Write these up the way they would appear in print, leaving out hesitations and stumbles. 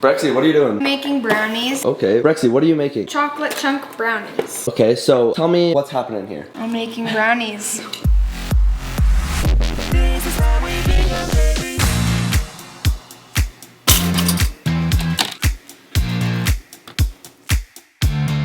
Brexy, what are you doing? Making brownies. Okay. Brexy, what are you making? Chocolate chunk brownies. Okay, so tell me what's happening here. I'm making brownies.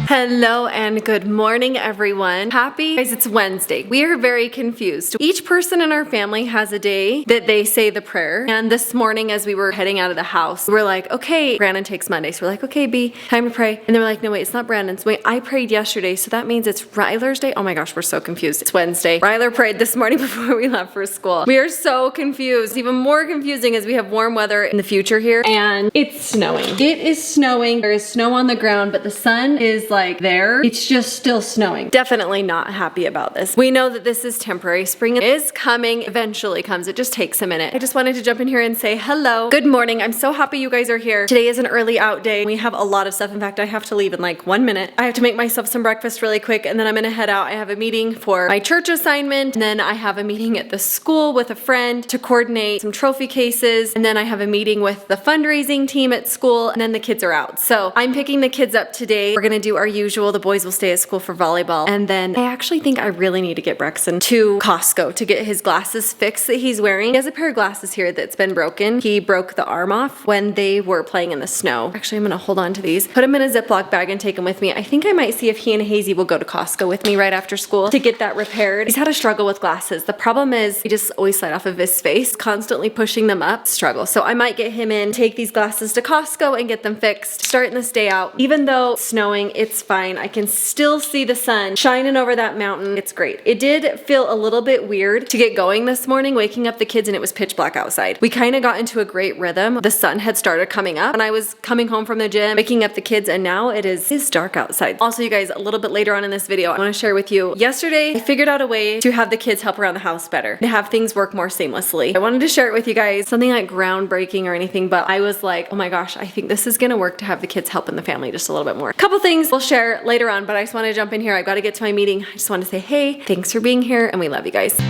Hello and good morning, everyone. Happy, guys, it's Wednesday. We are very confused. Each person in our family has a day that they say the prayer. And this morning, as we were heading out of the house, we were like, okay, Brandon takes Monday. So we're like, okay, B, time to pray. And they were like, no, wait, it's not Brandon's. Wait, I prayed yesterday. So that means it's Ryler's day. Oh my gosh, we're so confused. It's Wednesday. Ryler prayed this morning before we left for school. We are so confused. Even more confusing as we have warm weather in the future here. And it's snowing. It is snowing. There is snow on the ground, but the sun is like there. It's just still snowing. Definitely not happy about this. We know that this is temporary. Spring is coming, eventually comes. It just takes a minute. I just wanted to jump in here and say hello. Good morning. I'm so happy you guys are here. Today is an early out day. We have a lot of stuff. In fact, I have to leave in like 1 minute. I have to make myself some breakfast really quick and then I'm gonna head out. I have a meeting for my church assignment and then I have a meeting at the school with a friend to coordinate some trophy cases and then I have a meeting with the fundraising team at school and then the kids are out. So I'm picking the kids up today. We're gonna do our usual. The boys will stay at school for volleyball. And then I actually think I really need to get Brexon to Costco to get his glasses fixed that he's wearing. He has a pair of glasses here that's been broken. He broke the arm off when they were playing in the snow. Actually, I'm gonna hold on to these, put them in a Ziploc bag and take them with me. I think I might see if he and Hazy will go to Costco with me right after school to get that repaired. He's had a struggle with glasses. The problem is he just always slide off of his face, constantly pushing them up, struggle. So I might get him in, take these glasses to Costco and get them fixed, starting this day out. Even though it's snowing, it's fine. I can still see the sun shining over that mountain. It's great. It did feel a little bit weird to get going this morning, waking up the kids and it was pitch black outside. We kind of got into a great rhythm. The sun had started coming up and I was coming home from the gym, waking up the kids, and now it's dark outside. Also, you guys, a little bit later on in this video, I want to share with you, yesterday I figured out a way to have the kids help around the house better, to have things work more seamlessly. I wanted to share it with you guys, something like groundbreaking or anything, but I was like, oh my gosh, I think this is gonna work to have the kids help in the family just a little bit more. Couple things we'll share later on, but I just want to jump in here. I've got to get to my meeting. I just want to say, hey, thanks for being here and we love you guys.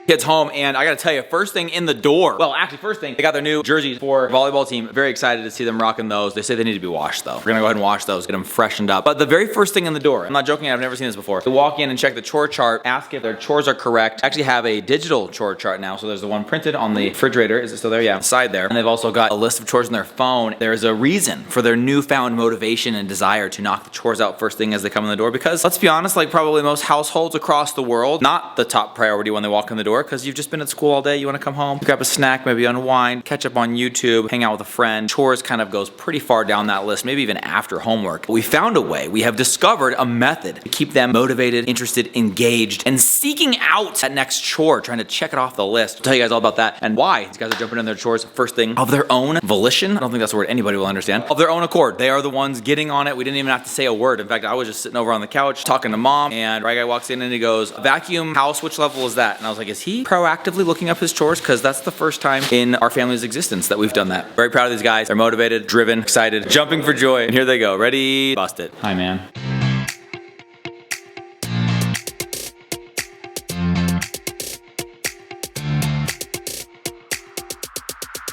Kids home, and I gotta tell you, first thing in the door, well, actually, first thing, they got their new jerseys for volleyball team. Very excited to see them rocking those. They say they need to be washed though. We're gonna go ahead and wash those, get them freshened up. But the very first thing in the door, I'm not joking, I've never seen this before. They walk in and check the chore chart, ask if their chores are correct. Actually have a digital chore chart now, so there's the one printed on the refrigerator. Is it still there? Yeah, side there. And they've also got a list of chores on their phone. There's a reason for their newfound motivation and desire to knock the chores out first thing as they come in the door, because let's be honest, like probably most households across the world, not the top priority when they walk in the door, because you've just been at school all day, you want to come home, grab a snack, maybe unwind, catch up on YouTube, hang out with a friend. Chores kind of goes pretty far down that list, maybe even after homework. But we found a way, we have discovered a method to keep them motivated, interested, engaged, and seeking out that next chore, trying to check it off the list. I'll tell you guys all about that and why these guys are jumping in their chores first thing of their own volition. I don't think that's a word anybody will understand. Of their own accord. They are the ones getting on it. We didn't even have to say a word. In fact, I was just sitting over on the couch talking to mom, and right guy walks in and he goes, vacuum house, which level is that? And I was like, is he proactively looking up his chores? Because that's the first time in our family's existence that we've done that. Very proud of these guys. They're motivated, driven, excited, jumping for joy. And here they go. Ready? Bust it. Hi, man.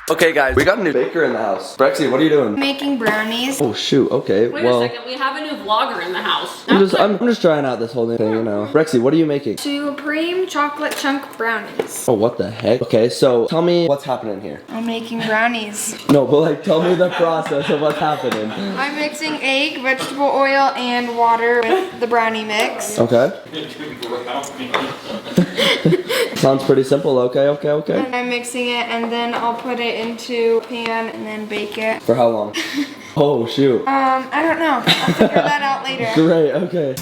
Okay guys, we got a new baker in the house. Brexy, what are you doing? Making brownies. Oh shoot, okay, Wait well. a second, we have a new vlogger in the house. I'm just trying out this whole new thing, you know. Brexy, what are you making? Supreme chocolate chunk brownies. Oh, what the heck? Okay, so tell me what's happening here. I'm making brownies. No, but like tell me the process of what's happening. I'm mixing egg, vegetable oil, and water with the brownie mix. Okay. Sounds pretty simple. Okay. And I'm mixing it and then I'll put it into a pan and then bake it. For how long? Oh shoot. I don't know. I'll figure that out later. Great, okay.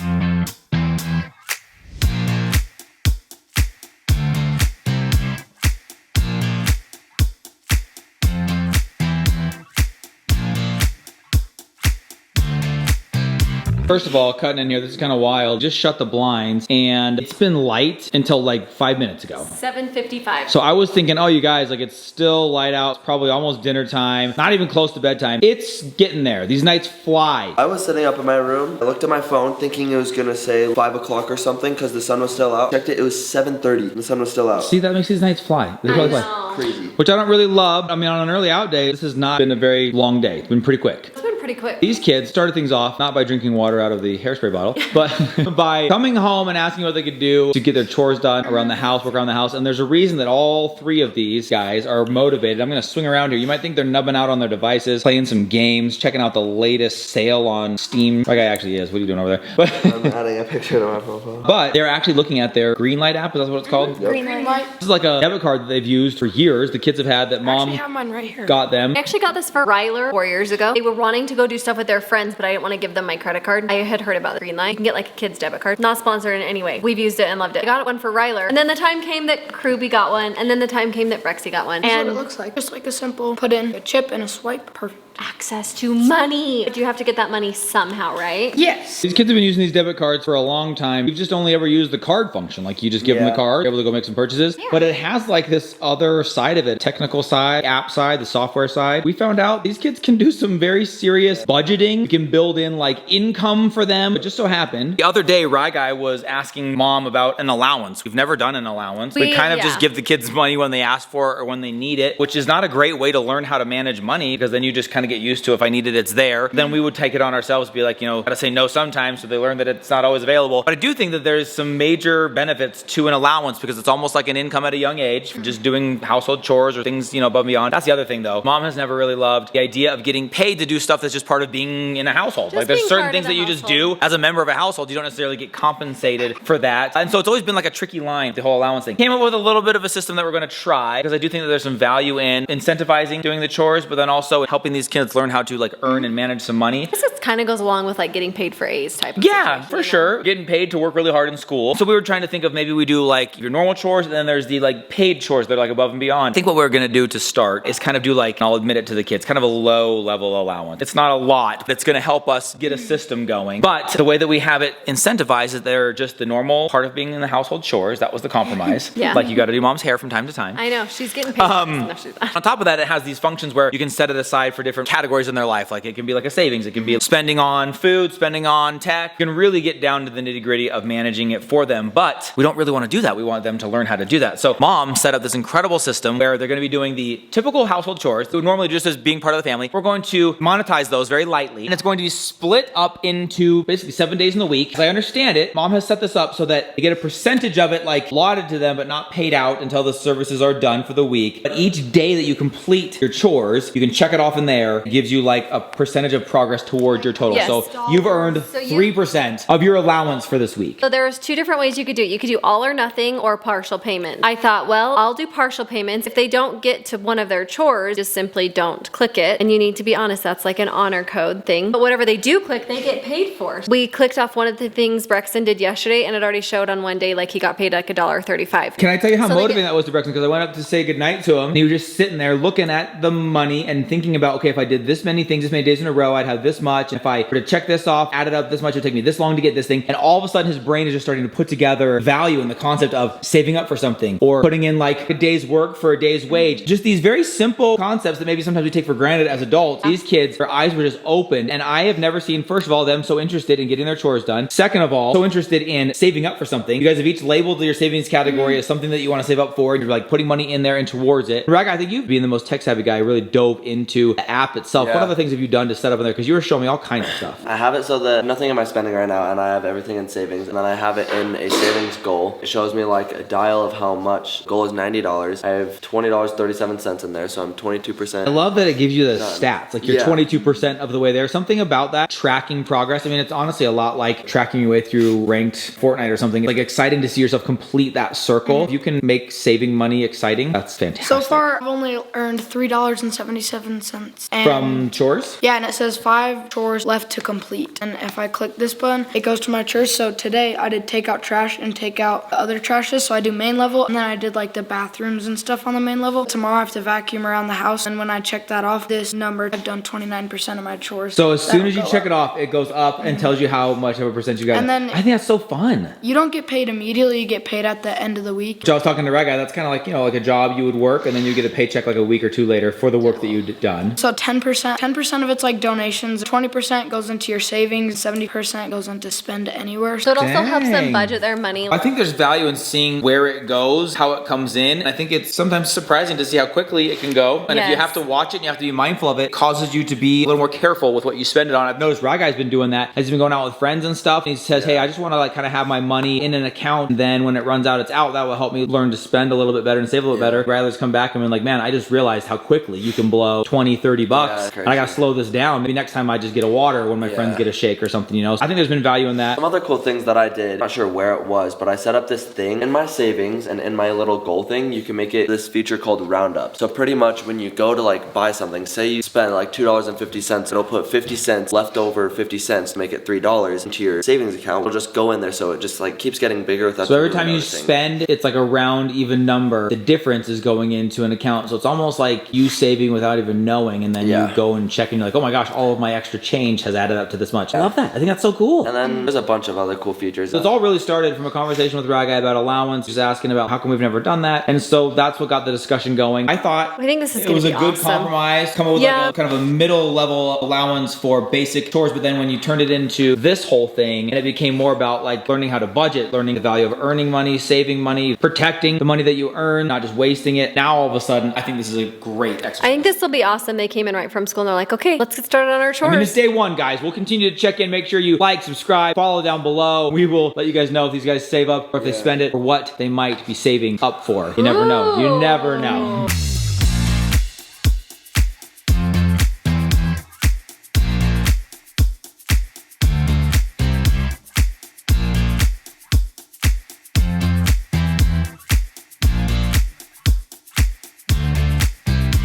First of all, cutting in here, this is kind of wild. Just shut the blinds, and it's been light until like 5 minutes ago. 7:55. So I was thinking, oh, you guys, like it's still light out. It's probably almost dinner time. Not even close to bedtime. It's getting there. These nights fly. I was sitting up in my room. I looked at my phone thinking it was gonna say 5 o'clock or something because the sun was still out. Checked it, it was 7:30 and the sun was still out. See, that makes these nights fly. They fly. Crazy. Which I don't really love. I mean, on an early out day, this has not been a very long day. It's been pretty quick. It's been pretty quick. These kids started things off not by drinking water out of the hairspray bottle, but by coming home and asking what they could do to get their chores done around the house, work around the house. And there's a reason that all three of these guys are motivated. I'm gonna swing around here. You might think they're nubbing out on their devices, playing some games, checking out the latest sale on Steam. My guy actually is. What are you doing over there? But I'm adding a picture to my profile. But they're actually looking at their Green Light app. Is that what it's called? Yep. Green light. This is like a debit card that they've used for years. The kids have had that mom I have mine right here. got them. I actually got this for Ryler 4 years ago. They were wanting to go do stuff with their friends, but I didn't want to give them my credit card. I had heard about the Green Light. You can get like a kid's debit card. Not sponsored in any way. We've used it and loved it. I got one for Ryler. And then the time came that Kruby got one. And then the time came that Brexy got one. That's And what it looks like. Just like a simple put in a chip and a swipe. Perfect. access to money. But you have to get that money somehow, right? Yes. These kids have been using these debit cards for a long time. We've just only ever used the card function. Like you just give them the card, you're able to go make some purchases. Yeah. But it has like this other side of it, technical side, app side, the software side. We found out these kids can do some very serious budgeting. You can build in like income for them. It just so happened. The other day, Rye Guy was asking mom about an allowance. We've never done an allowance. We kind of just give the kids money when they ask for it or when they need it, which is not a great way to learn how to manage money because then you just kind of get used to if I need it, it's there. Then we would take it on ourselves, be like, you know, gotta say no sometimes so they learn that it's not always available. But I do think that there's some major benefits to an allowance because it's almost like an income at a young age for just doing household chores or things, you know, above and beyond. That's the other thing though. Mom has never really loved the idea of getting paid to do stuff that's just part of being in a household. Just like there's being certain part things of that the you just household. do as a member of a household. You don't necessarily get compensated for that. And so it's always been like a tricky line, the whole allowance thing. Came up with a little bit of a system that we're gonna try because I do think that there's some value in incentivizing doing the chores, but then also helping these kids learn how to like earn and manage some money. I guess it kind of goes along with like getting paid for A's type of Yeah, situation, for you know? sure. Getting paid to work really hard in school. So we were trying to think of maybe we do like your normal chores and then there's the like paid chores that are like above and beyond. I think what we're gonna do to start is kind of do like, I'll admit it to the kids, kind of a low level allowance. It's not a lot that's gonna help us get a system going. But the way that we have it incentivized is they're just the normal part of being in the household chores. That was the compromise. Yeah. Like you gotta do mom's hair from time to time. I know, she's getting paid. No, she's not. On top of that, it has these functions where you can set it aside for different categories in their life. Like it can be like a savings. It can be spending on food, spending on tech. You can really get down to the nitty gritty of managing it for them. But we don't really want to do that. We want them to learn how to do that. So mom set up this incredible system where they're going to be doing the typical household chores that would normally just as being part of the family. We're going to monetize those very lightly. And it's going to be split up into basically 7 days in the week. As I understand it, mom has set this up so that they get a percentage of it like allotted to them, but not paid out until the services are done for the week. But each day that you complete your chores, you can check it off in there. It gives you like a percentage of progress towards your total. Yes. So you've earned 3% of your allowance for this week. So there's two different ways you could do it. You could do all or nothing or partial payment. I thought, well, I'll do partial payments. If they don't get to one of their chores, just simply don't click it. And you need to be honest, that's like an honor code thing. But whatever they do click, they get paid for. We clicked off one of the things Brexton did yesterday and it already showed on one day like he got paid like $1.35. Can I tell you how So motivating that was to Brexton? Because I went up to say goodnight to him and he was just sitting there looking at the money and thinking about, okay, if I did this many things, this many days in a row, I'd have this much. If I were to check this off, add it up this much, it would take me this long to get this thing. And all of a sudden his brain is just starting to put together value in the concept of saving up for something or putting in like a day's work for a day's wage. Just these very simple concepts that maybe sometimes we take for granted as adults. These kids, their eyes were just open. And I have never seen, first of all, them so interested in getting their chores done. Second of all, so interested in saving up for something. You guys have each labeled your savings category as something that you want to save up for. You're like putting money in there and towards it. Raga, I think you being the most tech savvy guy really dove into the app itself. What other things have you done to set up in there? Because you were showing me all kinds of stuff. I have it so that nothing am I spending right now and I have everything in savings and then I have it in a savings goal. It shows me like a dial of how much. Goal is $90. I have $20.37 in there, so I'm 22%. I love that it gives you the stats. Like you're 22% of the way there. Something about that tracking progress. I mean, it's honestly a lot like tracking your way through ranked Fortnite or something. Like exciting to see yourself complete that circle. If you can make saving money exciting, that's fantastic. So far, I've only earned $3.77, and from chores? Yeah, and it says 5 chores left to complete. And if I click this button, it goes to my chores. So today I did take out trash and take out the other trashes. So I do main level, and then I did like the bathrooms and stuff on the main level. Tomorrow I have to vacuum around the house, and when I check that off, this number, I've done 29% of my chores. So as soon as you That'll check go it off, it goes up and tells you how much of a percent you got. And then- I think that's so fun. You don't get paid immediately, you get paid at the end of the week. So I was talking to Red Guy, that's kind of like, you know, like a job you would work and then you get a paycheck like a week or two later for the work that you'd done. So 10% of it's like donations, 20% goes into your savings, 70% goes into spend anywhere. So it also helps them Dang. budget their money. I think there's value in seeing where it goes, how it comes in. And I think it's sometimes surprising to see how quickly it can go. And if you Yes. have to watch it and you have to be mindful of it, it causes you to be a little more careful with what you spend it on. I've noticed Red Guy's been doing that. He's been going out with friends and stuff. And he says, hey, I just want to like kind of have my money in an account. And then when it runs out, it's out. That will help me learn to spend a little bit better and save a little bit better. Ryler's come back and been like, man, I just realized how quickly you can blow 20, 30 bucks. Yeah, and I got to slow this down. Maybe next time I just get a water when my friends get a shake or something, you know? So I think there's been value in that. Some other cool things that I did, not sure where it was, but I set up this thing in my savings and in my little goal thing, you can make it this feature called roundup. So pretty much when you go to like buy something, say you spend like $2.50, it'll put 50 cents left over 50 cents to make it $3 into your savings account. It'll just go in there, so it just like keeps getting bigger without. So every time you spend, it's like a round even number. The difference is going into an account. So it's almost like you saving without even knowing, and then you go and check and you're like, oh my gosh, all of my extra change has added up to this much. I love that. I think that's so cool. And then there's a bunch of other cool features. So it's all really started from a conversation with Red Guy about allowance. He's asking about how come we've never done that. And so that's what got the discussion going. I thought I think this is it gonna was be a good awesome. compromise. Come up with like a kind of a middle level allowance for basic chores. But then when you turned it into this whole thing, and it became more about like learning how to budget, learning the value of earning money, saving money, protecting the money that you earn, not just wasting it. Now all of a sudden, I think this is a great exercise. I think this will be awesome. They came in right from school and they're like, okay, let's get started on our chores. I mean, it's day one, guys. We'll continue to check in. Make sure you like, subscribe, follow down below. We will let you guys know if these guys save up or if they spend it or what they might be saving up for. You never know. You never know.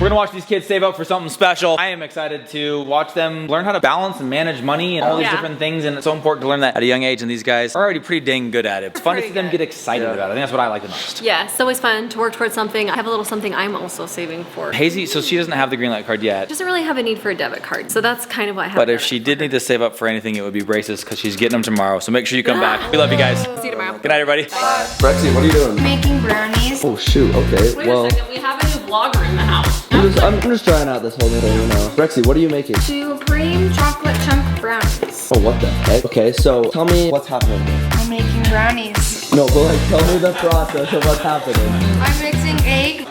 We're gonna watch these kids save up for something special. I am excited to watch them learn how to balance and manage money and all these different things, and it's so important to learn that at a young age, and these guys are already pretty dang good at it. It's fun to see them get excited about it. I think that's what I like the most. Yeah, it's always fun to work towards something. I have a little something I'm also saving for. Hazy, so she doesn't have the green light card yet. Doesn't really have a need for a debit card, so that's kind of why I have. But if she did need to save up for anything, it would be braces because she's getting them tomorrow. So make sure you come back. We love you guys. See you tomorrow. Good night, everybody. Brexy, what are you doing? Making brownies. Oh shoot, okay, Wait well, a second, we have a new vlogger in the house. I'm just trying out this whole new thing, you know. Brexy, what are you making? Supreme chocolate chunk brownies. Oh, what the heck? Okay, so tell me what's happening here. I'm making brownies. No, but like, tell me the process of what's happening. I'm mixing egg,